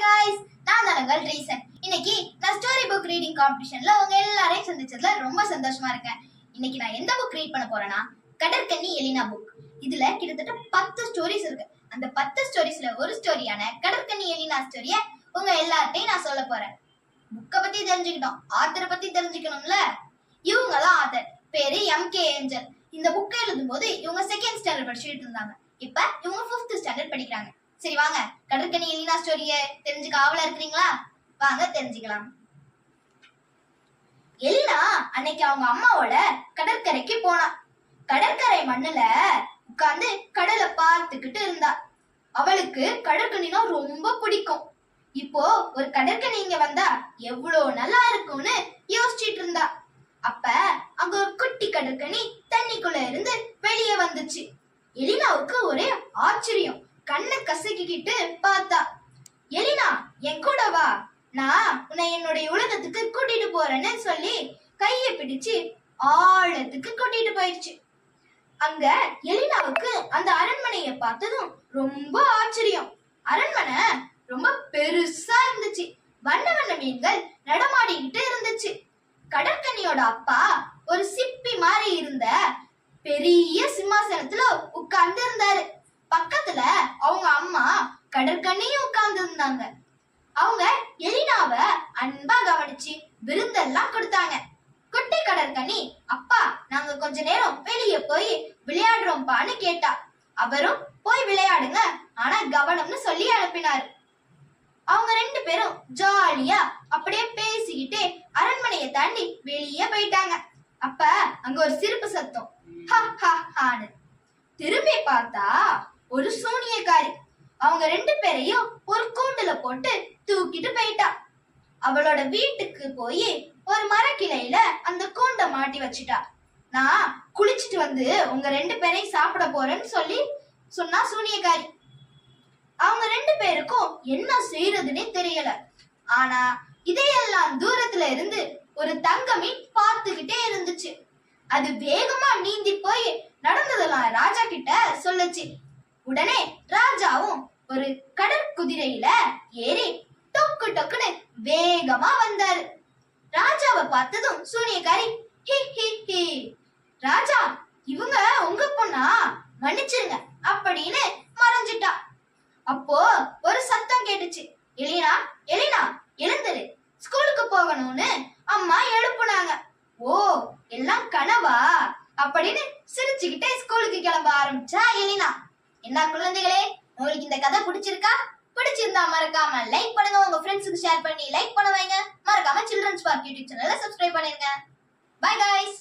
guys, நான் உங்கள் reason. இன்னைக்கு நான் ஸ்டோரி புக் ரீடிங் காம்படிஷன்ல உங்க எல்லாரையும் சந்திச்சதுல ரொம்ப சந்தோஷமா இருக்கேன். இன்னைக்கு நான் எந்த புக் ரீட் பண்ண போறேன்னா கடற்கன்னி எலினா புக். இதுல கிட்டத்தட்ட 10 ஸ்டோரிஸ் இருக்கு. அந்த 10 ஸ்டோரிஸ்ல ஒரு ஸ்டோரியான கடற்கன்னி எலினா ஸ்டோரிய உங்க எல்லார்ட்டையும் நான் சொல்ல போறேன். புக்க பத்தி தெரிஞ்சுக்கிட்டோம், ஆத்தரை பத்தி தெரிஞ்சுக்கணும்ல. இவங்க தான் ஆத்தர், பேரு எம்.கே. ஏஞ்சல். இந்த புக்கை எழுதும் போது இவங்க 2nd ஸ்டாண்டர்ட் படிச்சுட்டு இருந்தாங்க. இப்ப இவங்க 5th ஸ்டாண்டர்ட் படிக்கிறாங்க. சரி வாங்க, கடற்கன்னி எலினா ஸ்டோரிய தெரிஞ்சுக்க ஆவலா இருக்கிறீங்களா? வாங்க தெரிஞ்சுக்கலாம். எலினா அன்னைக்கு அவங்க அம்மாவோட கடற்கரைக்கு போனா. கடற்கரை மண்ணுல உட்கார்ந்து கடலை பார்த்துக்கிட்டு இருந்தா. அவளுக்கு கடற்கன்னினா ரொம்ப பிடிக்கும். இப்போ ஒரு கடற்கன்னி இங்க வந்தா எவ்வளவு நல்லா இருக்கும்னு யோசிச்சுட்டு இருந்தா. அப்ப அங்க ஒரு குட்டி கடற்கன்னி தண்ணிக்குள்ள இருந்து வெளியே வந்துச்சு. எலினாவுக்கு ஒரே ஆச்சரியம். கண்ணை கசக்கிக்கிட்டு பார்த்தா. எலினா, என் கூட வா, நான் உன்னை என்னுடைய உலகத்துக்கு கூட்டிட்டு போறேன்னு சொல்லி கையை பிடிச்சு ஆழத்துக்கு கூட்டிட்டு போயிடுச்சு. அங்க எலினாவுக்கு அந்த அரண்மனையை பார்த்ததும் ரொம்ப ஆச்சரியம். அரண்மனை ரொம்ப பெருசா இருந்துச்சு. வண்ண வண்ண மீன்கள் நடமாடிக்கிட்டு இருந்துச்சு. கடற்கன்னியோட அப்பா ஒரு சிப்பி மாதிரி இருந்த பெரிய சிம்மாசனத்துல உட்கார்ந்து இருந்தாரு. பக்கத்துல அவங்க அம்மா கடற்கன்னியும் உட்கார்ந்து இருந்தாங்க. அவங்க எலினாவ அன்பா கவனிச்சு விருந்தெல்லாம் கொடுத்தாங்க. குட்டி கடற்கன்னி, அப்பா நாங்க கொஞ்ச நேரம் வெளியே போய் விளையாடுறோம்பான்னு கேட்டா. அவரும் போய் விளையாடுங்க, ஆனா கவனம்னு சொல்லி அனுப்பினாரு. அவங்க 2 பேரும் ஜாலியா அப்படியே பேசிக்கிட்டே அரண்மனையை தாண்டி வெளியே போயிட்டாங்க. அப்ப அங்க ஒரு சிரிப்பு சத்தம், ஹா ஹா ஹான்னு. திரும்பி பார்த்தா ஒரு சூனியக்காரி அவங்க 2 பேரையும் ஒரு கூண்டுல போட்டு தூக்கிட்டு போயிட்டா. அவளோட வீட்டுக்கு போய் ஒரு மரக்கிளையில அந்த கூண்டை மாட்டி வச்சுட்டா. நான் குளிச்சுட்டு வந்து உங்க 2 பேரையும் சாப்பிட போறேன்னு சொல்லி சொன்னா சூனியக்காரி. அவங்க 2 பேருக்கும் என்ன செய்யறதுன்னே தெரியல. ஆனா இதையெல்லாம் தூரத்துல இருந்து ஒரு தங்க மீன் பார்த்துக்கிட்டே இருந்துச்சு. அது வேகமா நீந்தி போய் நடந்ததெல்லாம் ராஜா கிட்ட சொல்லுச்சு. உடனே ராஜாவும் ஒரு கடற்குதிரையில ஏறி டொக்கு டொக்குன்னு வேகமா வந்தாரு. ராஜாவை பார்த்ததும் சூனியக்காரி ஹி ஹி ஹி, ராஜா இவங்க உங்க பொண்ணா, மன்னிச்சிருங்க அப்படின்னு மறைஞ்சிட்டா. அப்போ ஒரு சத்தம் கேட்டுச்சு, எலினா எலினா எழுந்துரு, ஸ்கூலுக்கு போகணும்னு அம்மா எழுப்புனாங்க. ஓ எல்லாம் கனவா அப்படின்னு சிரிச்சுக்கிட்டே ஸ்கூலுக்கு கிளம்ப ஆரம்பிச்சா எலினா. என்ன குழந்தைகளே, உங்களுக்கு இந்த கதை பிடிச்சிருக்கா? பிடிச்சிருந்தா மறக்காம லைக் பண்ணுங்க, உங்க ஃப்ரெண்ட்ஸுக்கு ஷேர் பண்ணி லைக் பண்ண வைங்க. மறக்காம சில்ட்ரன்ஸ் பார்க் யூடியூப் சேனலை சப்ஸ்கிரைப் பண்ணிருங்க. By guys.